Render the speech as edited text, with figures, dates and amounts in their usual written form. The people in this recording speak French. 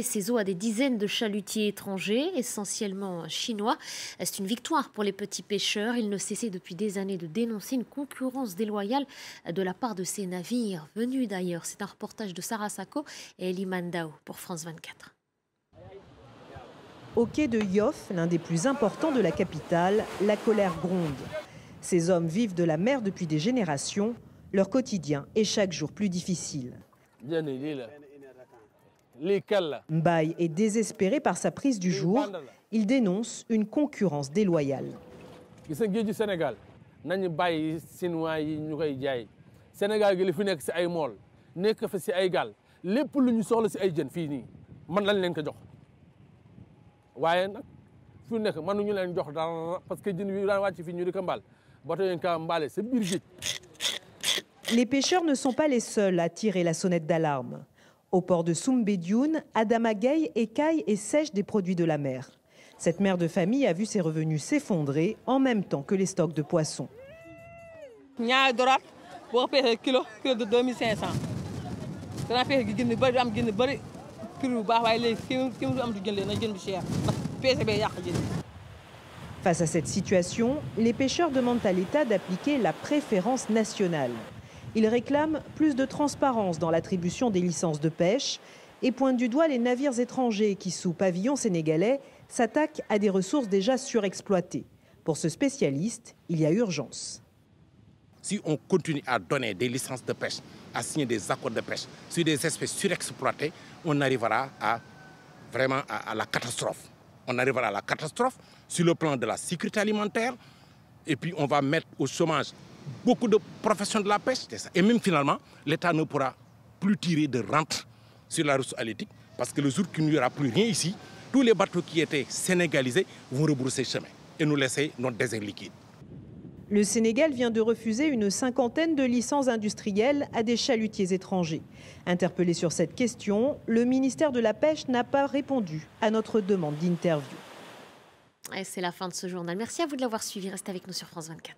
Ces eaux à des dizaines de chalutiers étrangers, essentiellement chinois. C'est une victoire pour les petits pêcheurs. Ils ne cessaient depuis des années de dénoncer une concurrence déloyale de la part de ces navires venus d'ailleurs. C'est un reportage de Sarah Sako et Eliman Dao pour France 24. Au quai de Yoff, l'un des plus importants de la capitale, la colère gronde. Ces hommes vivent de la mer depuis des générations. Leur quotidien est chaque jour plus difficile. Mbaye est désespéré par sa prise du jour. Il dénonce une concurrence déloyale. Les pêcheurs ne sont pas les seuls à tirer la sonnette d'alarme. Au port de Soumbédioune, Adama Gueye écaille et sèche des produits de la mer. Cette mère de famille a vu ses revenus s'effondrer en même temps que les stocks de poissons. Kilo de 2500. Face à cette situation, les pêcheurs demandent à l'État d'appliquer la préférence nationale. Ils réclament plus de transparence dans l'attribution des licences de pêche et pointent du doigt les navires étrangers qui, sous pavillon sénégalais, s'attaquent à des ressources déjà surexploitées. Pour ce spécialiste, il y a urgence. Si on continue à donner des licences de pêche, à signer des accords de pêche sur des espèces surexploitées, on arrivera vraiment à la catastrophe. On arrivera à la catastrophe sur le plan de la sécurité alimentaire et puis on va mettre au chômage beaucoup de professions de la pêche. Et même finalement, l'État ne pourra plus tirer de rente sur la ressource halieutique parce que le jour qu'il n'y aura plus rien ici, tous les bateaux qui étaient sénégalisés vont rebrousser chemin et nous laisser notre désert liquide. Le Sénégal vient de refuser une cinquantaine de licences industrielles à des chalutiers étrangers. Interpellé sur cette question, le ministère de la Pêche n'a pas répondu à notre demande d'interview. Et c'est la fin de ce journal. Merci à vous de l'avoir suivi. Restez avec nous sur France 24.